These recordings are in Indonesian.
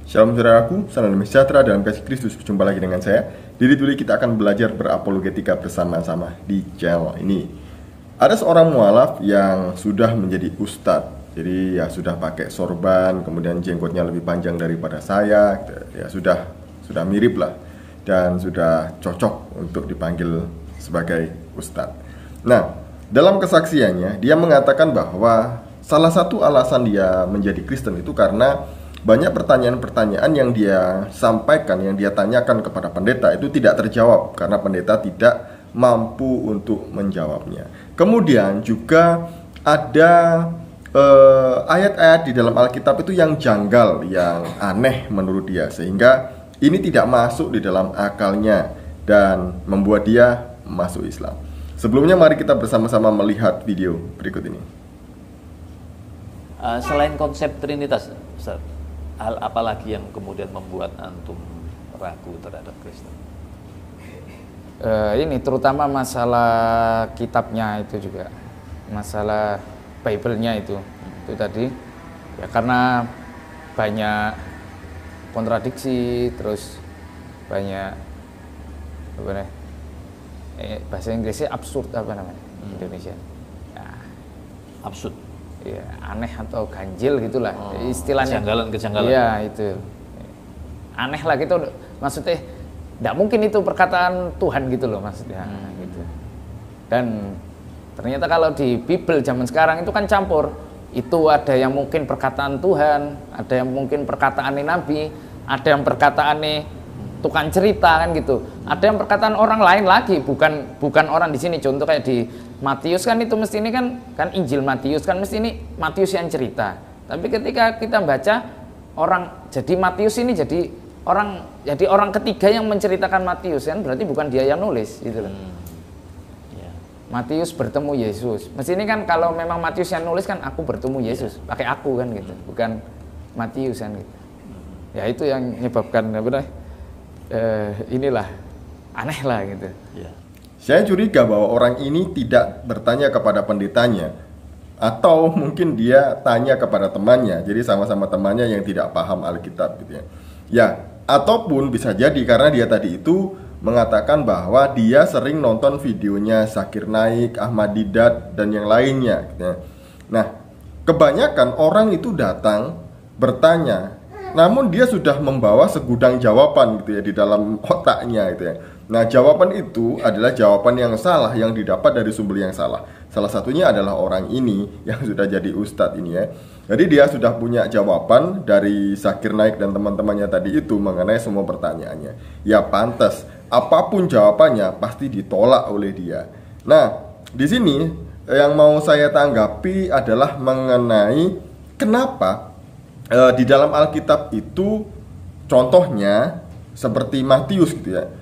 Shalom saudaraku, salam damai sejahtera dalam kasih Kristus. Berjumpa lagi dengan saya Didi Tuli. Kita akan belajar berapologetika bersama-sama di channel ini. Ada seorang mualaf yang sudah menjadi ustadz. Jadi ya sudah pakai sorban, kemudian jenggotnya lebih panjang daripada saya. Ya sudah mirip lah, dan sudah cocok untuk dipanggil sebagai ustadz. Nah, dalam kesaksiannya dia mengatakan bahwa salah satu alasan dia menjadi Kristen itu karena banyak pertanyaan-pertanyaan yang dia sampaikan, yang dia tanyakan kepada pendeta itu tidak terjawab karena pendeta tidak mampu untuk menjawabnya. Kemudian juga ada ayat-ayat di dalam Alkitab itu yang janggal, yang aneh menurut dia, sehingga ini tidak masuk di dalam akalnya dan membuat dia masuk Islam. Sebelumnya mari kita bersama-sama melihat video berikut ini. Selain konsep Trinitas, Ustaz, hal apa lagi yang kemudian membuat antum ragu terhadap Kristen? Ini terutama masalah kitabnya itu juga, masalah Bible-nya itu tadi ya, karena banyak kontradiksi, terus banyak bahasa Inggrisnya absurd, apa namanya Indonesia ya, absurd ya, aneh atau ganjil gitulah istilahnya, kejanggalan. Iya, itu aneh lah gitu, maksudnya tidak mungkin itu perkataan Tuhan gitu loh maksudnya. Gitu. Dan ternyata kalau di Bible zaman sekarang itu kan campur, itu ada yang mungkin perkataan Tuhan, ada yang mungkin perkataan Nabi, ada yang perkataan tukang cerita kan gitu, ada yang perkataan orang lain lagi, bukan orang di sini. Contoh kayak di Matius kan, itu mesti ini kan Injil Matius kan mesti ini Matius yang cerita, tapi ketika kita baca orang, jadi Matius ini jadi orang ketiga yang menceritakan Matius kan, berarti bukan dia yang nulis gitu loh. Matius bertemu Yesus, mesti ini kan kalau memang Matius yang nulis kan aku bertemu Yesus, pakai aku kan gitu, bukan Matius kan gitu. Ya itu yang menyebabkan inilah aneh lah gitu. Saya curiga bahwa orang ini tidak bertanya kepada pendetanya, atau mungkin dia tanya kepada temannya. Jadi sama-sama temannya yang tidak paham Alkitab gitu ya. Ya, ataupun bisa jadi karena dia tadi itu mengatakan bahwa dia sering nonton videonya Zakir Naik, Ahmad Didat dan yang lainnya gitu ya. Nah, kebanyakan orang itu datang bertanya, namun dia sudah membawa segudang jawaban gitu ya di dalam otaknya gitu ya. Nah, jawaban itu adalah jawaban yang salah, yang didapat dari sumber yang salah. Salah satunya adalah orang ini yang sudah jadi ustadz ini ya. Jadi dia sudah punya jawaban dari Zakir Naik dan teman-temannya tadi itu mengenai semua pertanyaannya. Ya pantas, apapun jawabannya pasti ditolak oleh dia. Nah, di sini yang mau saya tanggapi adalah mengenai kenapa di dalam Alkitab itu contohnya seperti Matius gitu ya.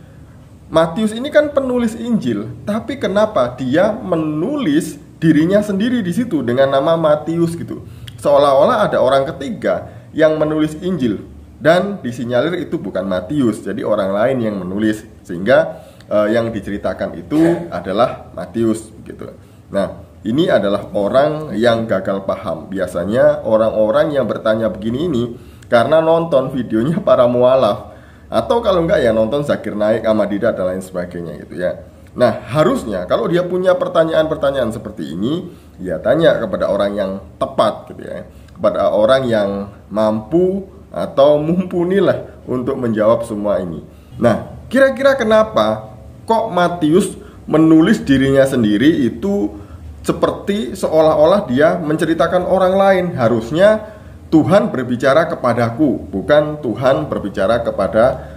Matius ini kan penulis Injil, tapi kenapa dia menulis dirinya sendiri di situ dengan nama Matius gitu? Seolah-olah ada orang ketiga yang menulis Injil dan disinyalir itu bukan Matius, jadi orang lain yang menulis, sehingga yang diceritakan itu adalah Matius gitu. Nah, ini adalah orang yang gagal paham. Biasanya orang-orang yang bertanya begini ini karena nonton videonya para mualaf, atau kalau enggak ya nonton Zakir Naik, Ahmad Didat dan lain sebagainya gitu ya. Nah, harusnya kalau dia punya pertanyaan-pertanyaan seperti ini, ya tanya kepada orang yang tepat gitu ya, kepada orang yang mampu atau mumpuni lah untuk menjawab semua ini. Nah, kira-kira kenapa kok Matius menulis dirinya sendiri itu seperti seolah-olah dia menceritakan orang lain? Harusnya Tuhan berbicara kepadaku, bukan Tuhan berbicara kepada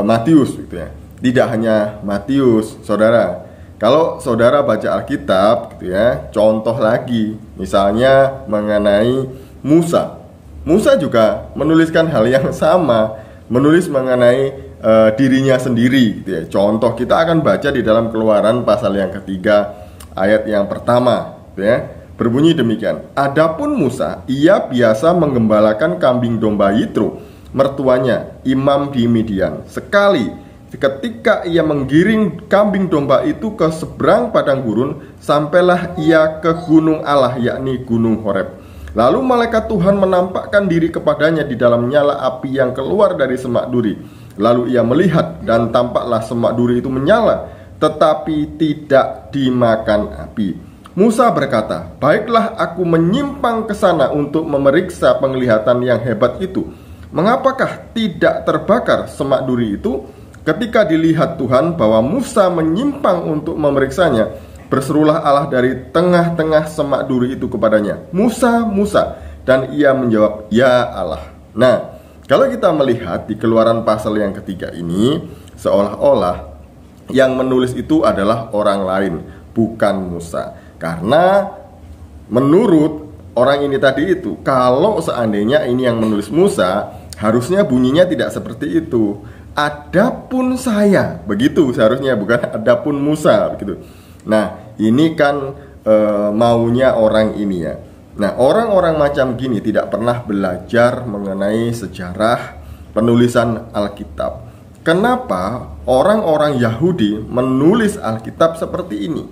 Matius gitu ya. Tidak hanya Matius, saudara. Kalau saudara baca Alkitab gitu ya, contoh lagi misalnya mengenai Musa. Musa juga menuliskan hal yang sama, menulis mengenai dirinya sendiri gitu ya. Contoh kita akan baca di dalam Keluaran pasal yang ketiga ayat yang pertama gitu ya. Berbunyi demikian, adapun Musa, ia biasa menggembalakan kambing domba Yitro, mertuanya, imam di Midian. Sekali, ketika ia menggiring kambing domba itu ke seberang padang gurun, sampailah ia ke gunung Allah, yakni gunung Horeb. Lalu malaikat Tuhan menampakkan diri kepadanya di dalam nyala api yang keluar dari semak duri. Lalu ia melihat, dan tampaklah semak duri itu menyala, tetapi tidak dimakan api. Musa berkata, "Baiklah, aku menyimpang ke sana untuk memeriksa penglihatan yang hebat itu. Mengapakah tidak terbakar semak duri itu?" Ketika dilihat Tuhan bahwa Musa menyimpang untuk memeriksanya, berserulah Allah dari tengah-tengah semak duri itu kepadanya, "Musa, Musa." Dan ia menjawab, "Ya Allah." Nah, kalau kita melihat di Keluaran pasal yang ketiga ini, seolah-olah yang menulis itu adalah orang lain, bukan Musa. Karena menurut orang ini tadi itu, kalau seandainya ini yang menulis Musa, harusnya bunyinya tidak seperti itu. Adapun saya, begitu seharusnya, bukan adapun Musa, begitu. Nah, ini kan maunya orang ini ya. Nah, orang-orang macam gini tidak pernah belajar mengenai sejarah penulisan Alkitab. Kenapa orang-orang Yahudi menulis Alkitab seperti ini?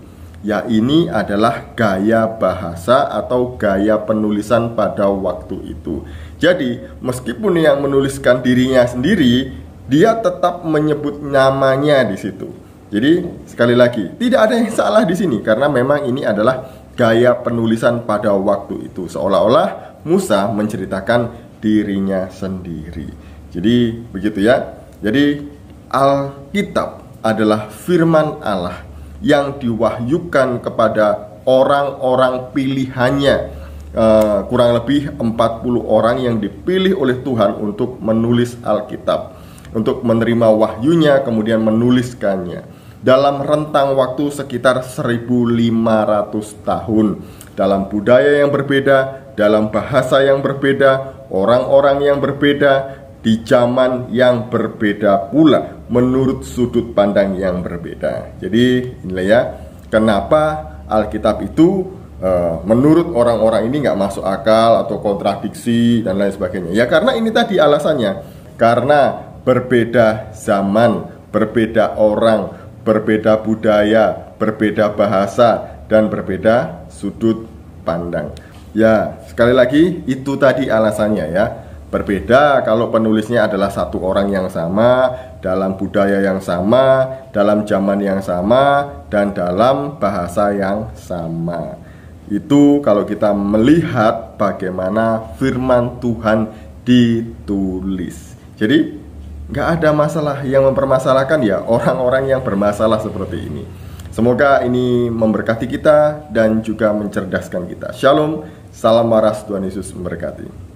Ya, ini adalah gaya bahasa atau gaya penulisan pada waktu itu. Jadi, meskipun yang menuliskan dirinya sendiri, dia tetap menyebut namanya di situ. Jadi, sekali lagi, tidak ada yang salah di sini karena memang ini adalah gaya penulisan pada waktu itu. Seolah-olah Musa menceritakan dirinya sendiri. Jadi, begitu ya. Jadi, Alkitab adalah firman Allah yang diwahyukan kepada orang-orang pilihannya, kurang lebih 40 orang yang dipilih oleh Tuhan untuk menulis Alkitab, untuk menerima wahyunya kemudian menuliskannya dalam rentang waktu sekitar 1500 tahun, dalam budaya yang berbeda, dalam bahasa yang berbeda, orang-orang yang berbeda, di zaman yang berbeda pula, menurut sudut pandang yang berbeda. Jadi inilah ya, kenapa Alkitab itu menurut orang-orang ini nggak masuk akal atau kontradiksi dan lain sebagainya. Ya karena ini tadi alasannya, karena berbeda zaman, berbeda orang, berbeda budaya, berbeda bahasa, dan berbeda sudut pandang. Ya, sekali lagi itu tadi alasannya ya. Berbeda kalau penulisnya adalah satu orang yang sama, dalam budaya yang sama, dalam zaman yang sama, dan dalam bahasa yang sama. Itu kalau kita melihat bagaimana firman Tuhan ditulis. Jadi nggak ada masalah. Yang mempermasalahkan ya orang-orang yang bermasalah seperti ini. Semoga ini memberkati kita dan juga mencerdaskan kita. Shalom, salam waras, Tuhan Yesus memberkati.